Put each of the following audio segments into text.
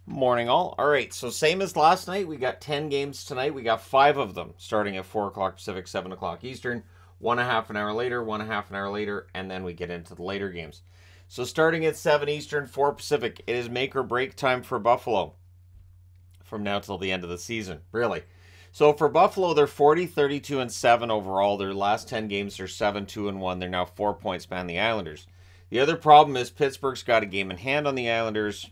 Morning, all. All right, so same as last night. We got 10 games tonight. We got 5 of them starting at 4 o'clock Pacific, 7 o'clock Eastern. One and a half an hour later, one and a half an hour later, and then we get into the later games. So starting at 7 Eastern, 4 Pacific, it is make or break time for Buffalo from now till the end of the season, really. So for Buffalo, they're 40, 32, and 7 overall. Their last 10 games are 7, 2, and 1. They're now 4 points behind the Islanders. The other problem is Pittsburgh's got a game in hand on the Islanders,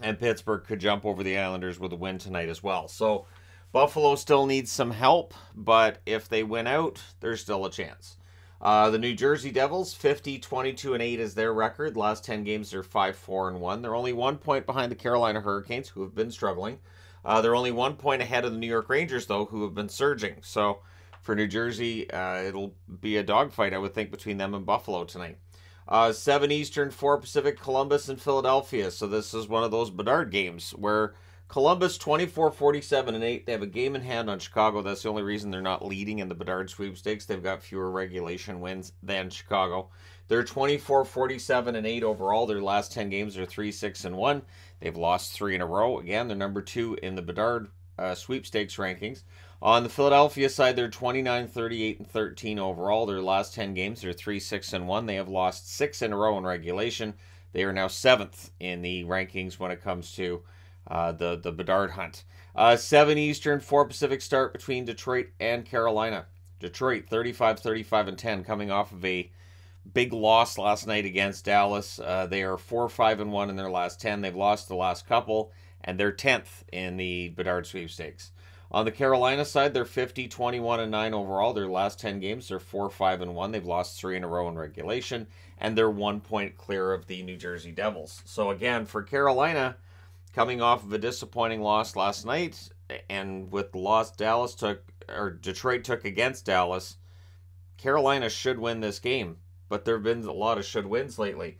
and Pittsburgh could jump over the Islanders with a win tonight as well. So Buffalo still needs some help, but if they win out, there's still a chance. The New Jersey Devils, 50, 22, and 8 is their record. Last 10 games, they're 5, 4, and 1. They're only 1 point behind the Carolina Hurricanes, who have been struggling. They're only 1 point ahead of the New York Rangers, though, who have been surging. So for New Jersey, it'll be a dogfight, I would think, between them and Buffalo tonight. 7 Eastern, 4 Pacific, Columbus and Philadelphia. So this is one of those Bedard games where Columbus 24, 47, and 8. They have a game in hand on Chicago. That's the only reason they're not leading in the Bedard sweepstakes. They've got fewer regulation wins than Chicago. They're 24, 47, and 8 overall. Their last 10 games are 3, 6, and 1. They've lost 3 in a row. Again, they're number 2 in the Bedard sweepstakes rankings. On the Philadelphia side, they're 29, 38, and 13 overall. Their last 10 games are 3, 6, and 1. They have lost 6 in a row in regulation. They are now 7th in the rankings when it comes to the Bedard hunt. 7 Eastern, 4 Pacific start between Detroit and Carolina. Detroit 35, 35, and 10, coming off of a big loss last night against Dallas. They are 4, 5, and 1 in their last 10. They've lost the last couple, and they're 10th in the Bedard sweepstakes. On the Carolina side, they're 50, 21, and 9 overall. Their last 10 games, they're 4, 5, and 1. They've lost 3 in a row in regulation, and they're 1 point clear of the New Jersey Devils. So again, for Carolina, coming off of a disappointing loss last night, and with the loss Detroit took against Dallas, Carolina should win this game, but there have been a lot of should wins lately.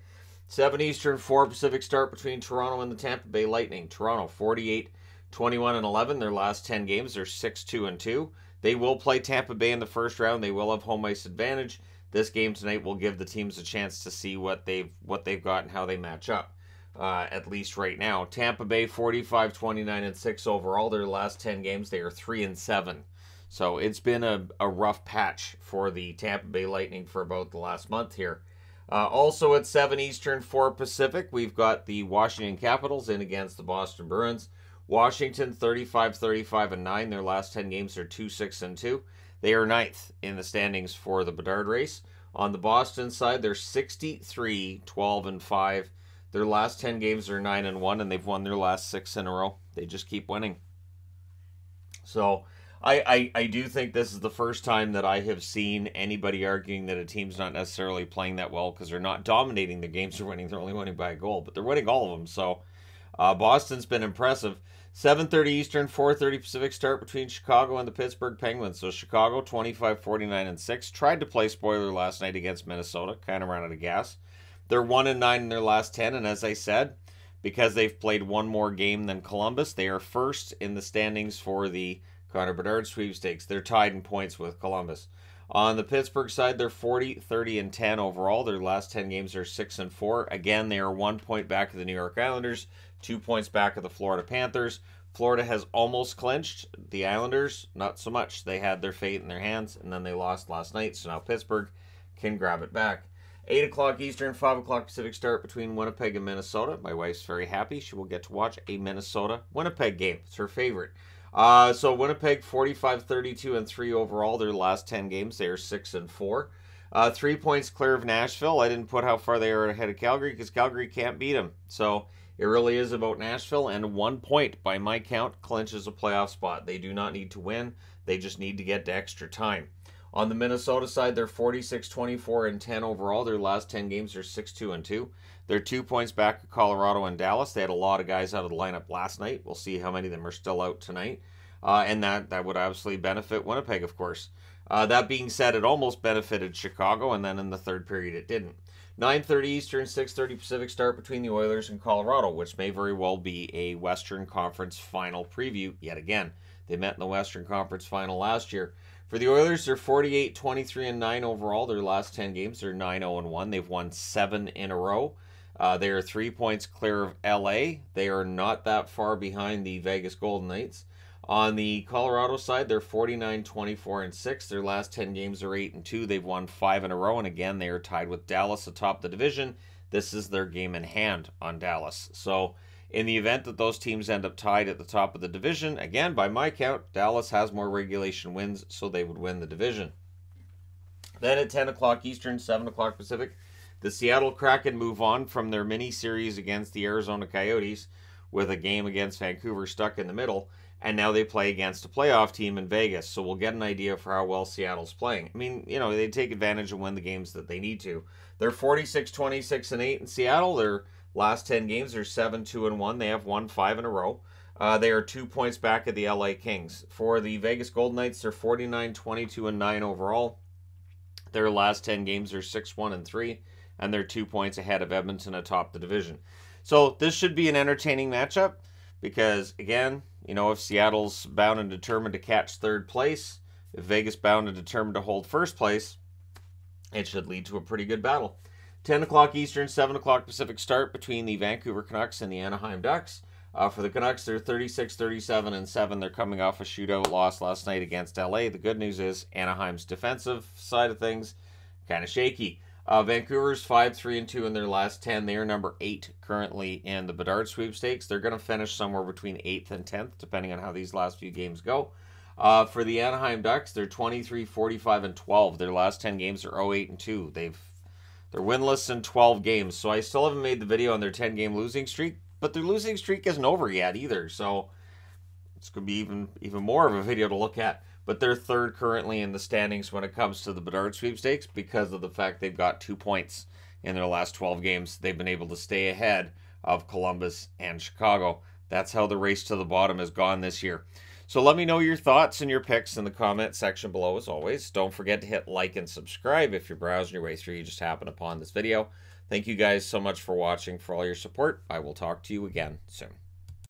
7 Eastern, 4 Pacific start between Toronto and the Tampa Bay Lightning. Toronto 48, 21, and 11. Their last 10 games, they're 6, 2, and 2. They will play Tampa Bay in the first round. They will have home ice advantage. This game tonight will give the teams a chance to see what they've got and how they match up. At least right now. Tampa Bay 45, 29, and 6 overall. Their last 10 games, they are 3 and 7. So it's been a rough patch for the Tampa Bay Lightning for about the last month here. Also at 7 Eastern, 4 Pacific, we've got the Washington Capitals in against the Boston Bruins. Washington 35, 35, and 9. Their last 10 games are 2, 6, and 2. They are 9th in the standings for the Bedard race. On the Boston side, they're 63, 12, and 5. Their last 10 games are 9 and 1, and they've won their last 6 in a row. They just keep winning. So I do think this is the first time that I have seen anybody arguing that a team's not necessarily playing that well because they're not dominating the games they're winning. They're only winning by a goal, but they're winning all of them. So Boston's been impressive. 7:30 Eastern, 4:30 Pacific start between Chicago and the Pittsburgh Penguins. So Chicago 25, 49, and 6. Tried to play spoiler last night against Minnesota. Kind of ran out of gas. They're 1 and 9 in their last 10, and as I said, because they've played one more game than Columbus, they are first in the standings for the Connor Bedard sweepstakes. They're tied in points with Columbus. On the Pittsburgh side, they're 40, 30, and 10 overall. Their last 10 games are 6 and 4. Again, they are 1 point back of the New York Islanders, 2 points back of the Florida Panthers. Florida has almost clinched. The Islanders, not so much. They had their fate in their hands, and then they lost last night, so now Pittsburgh can grab it back. 8 o'clock Eastern, 5 o'clock Pacific start between Winnipeg and Minnesota. My wife's very happy. She will get to watch a Minnesota-Winnipeg game. It's her favorite. So Winnipeg 45, 32, and 3 overall. Their last 10 games, they are 6 and 4. 3 points clear of Nashville. I didn't put how far they are ahead of Calgary because Calgary can't beat them. So it really is about Nashville, and 1 point, by my count, clinches a playoff spot. They do not need to win. They just need to get to extra time. On the Minnesota side, they're 46, 24, and 10 overall. Their last 10 games are 6, 2, and 2. They're 2 points back of Colorado and Dallas. They had a lot of guys out of the lineup last night. We'll see how many of them are still out tonight. And that would obviously benefit Winnipeg, of course. That being said, it almost benefited Chicago, and then in the third period it didn't. 9:30 Eastern, 6:30 Pacific start between the Oilers and Colorado, which may very well be a Western Conference final preview yet again. They met in the Western Conference final last year. For the Oilers, they're 48, 23, and 9 overall. Their last 10 games, they're 9, 0, and 1. They've won 7 in a row. They are 3 points clear of LA. They are not that far behind the Vegas Golden Knights. On the Colorado side, they're 49, 24, and 6. Their last 10 games are 8 and 2. They've won 5 in a row, and again, they are tied with Dallas atop the division. This is their game in hand on Dallas. So, in the event that those teams end up tied at the top of the division, again, by my count, Dallas has more regulation wins, so they would win the division. Then at 10 o'clock Eastern, 7 o'clock Pacific, the Seattle Kraken move on from their mini-series against the Arizona Coyotes with a game against Vancouver stuck in the middle, and now they play against a playoff team in Vegas, so we'll get an idea for how well Seattle's playing. I mean, you know, they take advantage and win the games that they need to. They're 46, 26, and 8 in Seattle. Their last 10 games are 7, 2, and 1. They have won 5 in a row. They are 2 points back of the LA Kings. For the Vegas Golden Knights, they're 49, 22, and 9 overall. Their last 10 games are 6, 1, and 3, and they're 2 points ahead of Edmonton atop the division. So this should be an entertaining matchup because, again, you know, if Seattle's bound and determined to catch third place, if Vegas bound and determined to hold first place, it should lead to a pretty good battle. 10 o'clock Eastern, 7 o'clock Pacific start between the Vancouver Canucks and the Anaheim Ducks. For the Canucks, they're 36, 37, and 7. They're coming off a shootout loss last night against LA. The good news is Anaheim's defensive side of things kind of shaky. Vancouver's 5, 3, and 2 in their last 10. They are number 8 currently in the Bedard sweepstakes. They're going to finish somewhere between 8th and 10th, depending on how these last few games go. For the Anaheim Ducks, they're 23, 45, and 12. Their last 10 games are 0, 8, and 2. They're winless in 12 games, so I still haven't made the video on their 10-game losing streak, but their losing streak isn't over yet either, so it's going to be even more of a video to look at. But they're third currently in the standings when it comes to the Bedard sweepstakes because of the fact they've got 2 points in their last 12 games. They've been able to stay ahead of Columbus and Chicago. That's how the race to the bottom has gone this year. So let me know your thoughts and your picks in the comment section below as always. Don't forget to hit like and subscribe if you're browsing your way through. You just happen upon this video. Thank you guys so much for watching, for all your support. I will talk to you again soon.